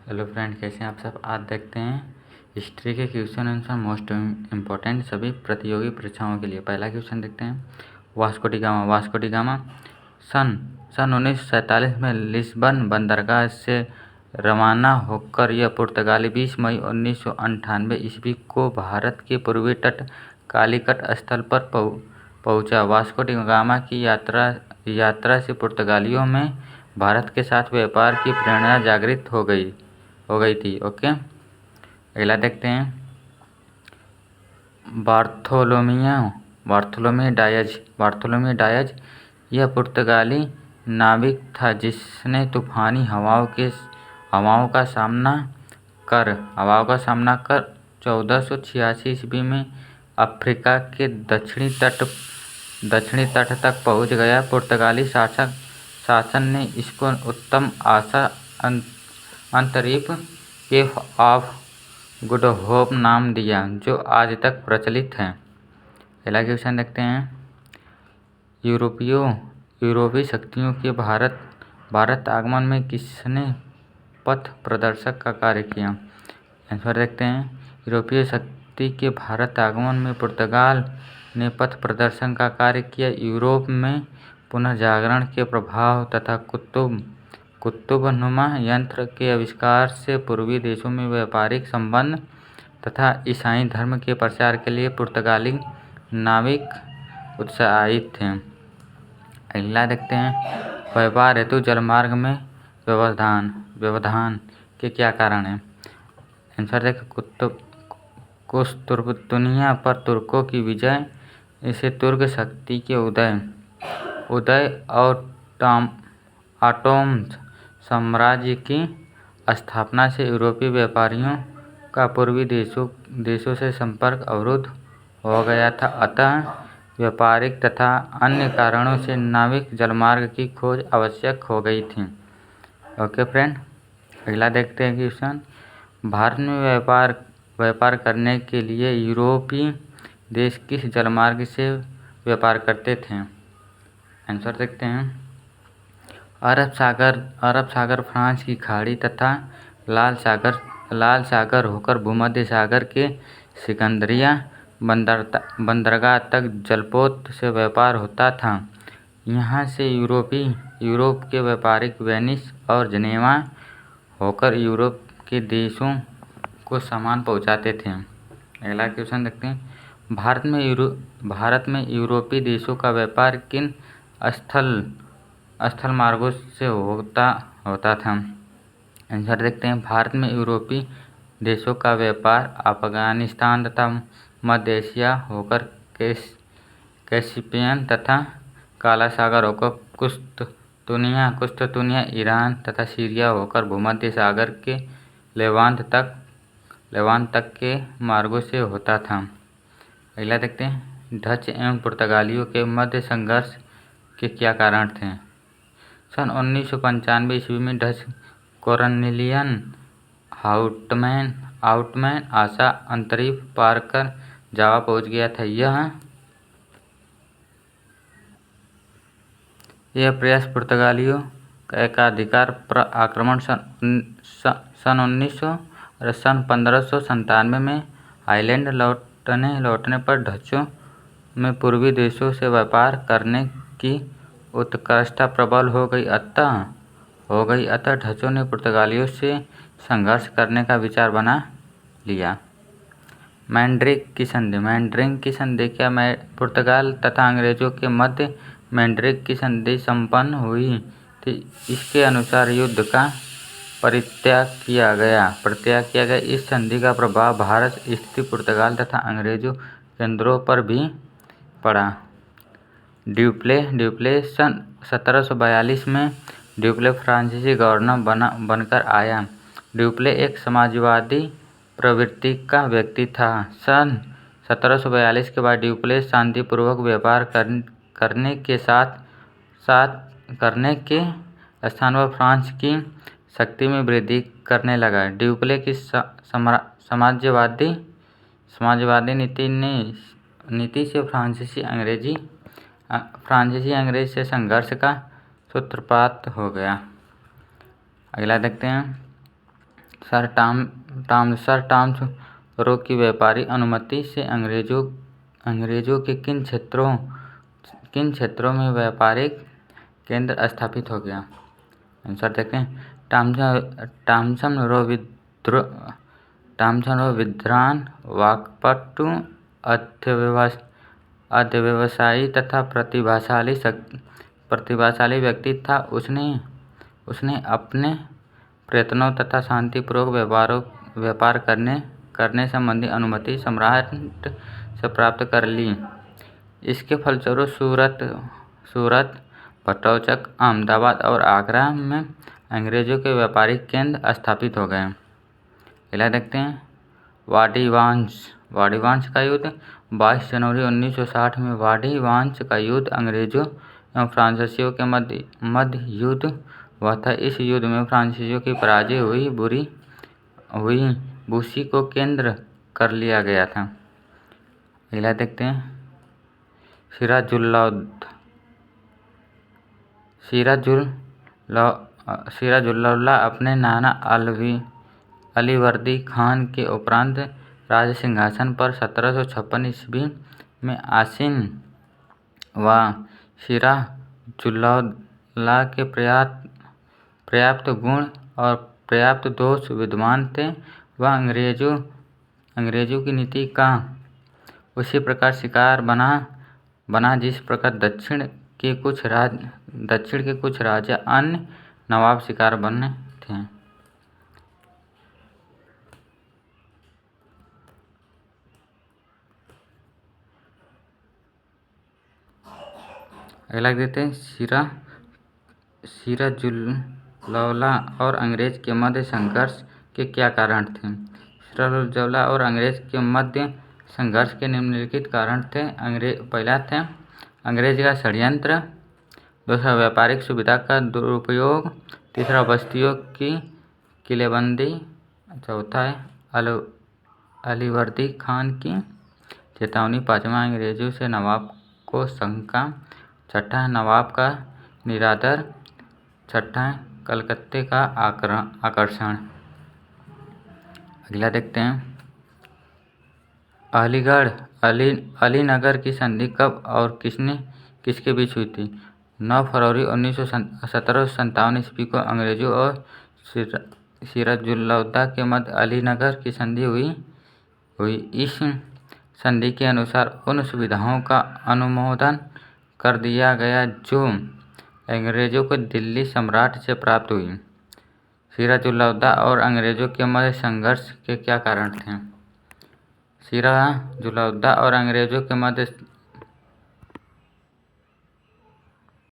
Hello friend, कैसे हैं आप सब। आज देखते हैं हिस्ट्री के क्वेश्चन आंसर मोस्ट इम्पोर्टेंट सभी प्रतियोगी परीक्षाओं के लिए। पहला क्वेश्चन देखते हैं। वास्को डी गामा सन 1947 में लिस्बन बंदरगाह से रवाना होकर यह पुर्तगाली 20 मई 1998 ईस्वी को भारत के पूर्वी तट कालीकट स्थल पर पहुंचा। वास्को डी गामा की यात्रा से पुर्तगालियों में भारत के साथ व्यापार की प्रेरणा जागृत हो गई थी। ओके, अगला देखते हैं। बार्थोलोमी डायज यह पुर्तगाली नाविक था जिसने तूफानी हवाओं का सामना कर 1486 ईस्वी में अफ्रीका के दक्षिणी तट तक पहुंच गया। पुर्तगाली शासन ने इसको उत्तम आशा अंतरीप केप ऑफ गुड होप नाम दिया, जो आज तक प्रचलित है। अगला क्वेश्चन देखते हैं। यूरोपीय शक्तियों के भारत आगमन में किसने पथ प्रदर्शक का कार्य किया। आंसर देखते हैं। यूरोपीय शक्ति के भारत आगमन में पुर्तगाल ने पथ प्रदर्शन का कार्य किया। यूरोप में पुनर्जागरण के प्रभाव तथा कुतुबनुमा यंत्र के आविष्कार से पूर्वी देशों में व्यापारिक संबंध तथा ईसाई धर्म के प्रचार के लिए पुर्तगाली नाविक उत्साहित थे। अगला देखते हैं। व्यापार हेतु जलमार्ग में व्यवधान के क्या कारण हैं। आंसर देखें। कुस्तुर्तुनिया पर तुर्कों की विजय, इसे तुर्क शक्ति के उदय और ऑटोमन साम्राज्य की स्थापना से यूरोपीय व्यापारियों का पूर्वी देशों से संपर्क अवरुद्ध हो गया था। अतः व्यापारिक तथा अन्य कारणों से नाविक जलमार्ग की खोज आवश्यक हो गई थी। ओके फ्रेंड, अगला देखते हैं क्वेश्चन। भारत में व्यापार करने के लिए यूरोपीय देश किस जलमार्ग से व्यापार करते थे। आंसर देखते हैं। अरब सागर, फ्रांस की खाड़ी तथा लाल सागर होकर भूमध्य सागर के सिकंदरिया बंदरगाह तक जलपोत से व्यापार होता था। यहाँ से यूरोप के व्यापारिक वेनिस और जनेवा होकर यूरोप के देशों को सामान पहुँचाते थे। अगला क्वेश्चन देखते हैं। भारत में यूरोपीय देशों का व्यापार किन स्थल मार्गों से होता था। आंसर देखते हैं। भारत में यूरोपीय देशों का व्यापार अफगानिस्तान तथा मध्य एशिया होकर कैस्पियन तथा काला सागर होकर कुस्तुनिया, ईरान तथा सीरिया होकर भूमध्य सागर के लेवांत तक के मार्गों से होता था। अगला देखते हैं। डच एवं पुर्तगालियों के मध्य संघर्ष के क्या कारण थे। सन 1995 ईस्वी में डच कोरनेलियन हाउटमैन आशा अंतरीप पार कर जावा पहुंच गया था। यह प्रयास पुर्तगालियों का एकाधिकार पर आक्रमण सन 1597 में आइलैंड लौटने पर डचों में पूर्वी देशों से व्यापार करने की उत्कर्षता प्रबल हो गई। अतः डचों ने पुर्तगालियों से संघर्ष करने का विचार बना लिया। मैंड्रिक की संधि क्या पुर्तगाल तथा अंग्रेजों के मध्य मैंड्रिक की संधि संपन्न हुई थी। इसके अनुसार युद्ध का परित्याग किया गया। इस संधि का प्रभाव भारत स्थित पुर्तगाल तथा अंग्रेजों केंद्रों पर भी पड़ा। ड्यूप्ले सन 1742 में ड्यूप्ले फ्रांसीसी गवर्नर बनकर आया। ड्यूप्ले एक समाजवादी प्रवृत्ति का व्यक्ति था। सन 1742 के बाद ड्यूप्ले शांतिपूर्वक व्यापार करने के स्थान पर फ्रांस की शक्ति में वृद्धि करने लगा। ड्यूप्ले की समाजवादी नीति से फ्रांसीसी अंग्रेज से संघर्ष का सूत्रपात हो गया। अगला देखते हैं। सर टॉमस रो की व्यापारी अनुमति से अंग्रेजों के किन क्षेत्रों में व्यापारिक केंद्र स्थापित हो गया। आंसर देखें, टॉमसन रो विद्वान, वाक्पटु, अध्यवसायी तथा प्रतिभाशाली व्यक्ति था। उसने अपने प्रयत्नों तथा शांतिपूर्वक व्यापार करने संबंधी अनुमति सम्राट से प्राप्त कर ली। इसके फलस्वरूप सूरत, बटौचक, अहमदाबाद और आगरा में अंग्रेजों के व्यापारिक केंद्र स्थापित हो गए। अगला देखते हैं, वाड़ी-वांश का युद्ध। 22 जनवरी 1960 में वाड़ी-वांश का युद्ध अंग्रेजों एवं फ्रांसीसियों के मध्य युद्ध हुआ था। इस युद्ध में फ्रांसीसियों की पराजय हुई बूसी को केंद्र कर लिया गया था। अगला देखते हैं, सिराजुद्दौला अपने नाना अलीवर्दी खान के उपरांत राज सिंहासन पर 1756 ईस्वी में आसीन व सिराजुद्दौला के पर्याप्त गुण और पर्याप्त दोष विद्यमान थे। वह अंग्रेजों की नीति का उसी प्रकार शिकार बना जिस प्रकार दक्षिण के कुछ राजा अन्य नवाब शिकार बने थे। अगला देखते हैं, सिराजुद्दौला और अंग्रेज के मध्य संघर्ष के क्या कारण थे। सिराजुद्दौला और अंग्रेज के मध्य संघर्ष के निम्नलिखित कारण थे। पहला थे अंग्रेज का षड्यंत्र, दूसरा व्यापारिक सुविधा का दुरुपयोग, तीसरा बस्तियों की किलेबंदी, चौथा है अलीवर्दी खान की चेतावनी, पांचवा अंग्रेजों से नवाब को शंका, छठा है नवाब का निरादर, छठा है कलकत्ते का आकर्षण। अगला देखते हैं, अलीनगर की संधि कब और किसके बीच हुई थी। 9 फरवरी 1757 ईस्वी को अंग्रेजों और सिराजुद्दौला के मध्य अलीनगर की संधि हुई। इस संधि के अनुसार उन सुविधाओं का अनुमोदन कर दिया गया जो अंग्रेजों को दिल्ली सम्राट से प्राप्त हुई। सिराजुद्दौला और अंग्रेजों के मध्य संघर्ष के क्या कारण थे। सिराजुद्दौला और अंग्रेजों के मध्य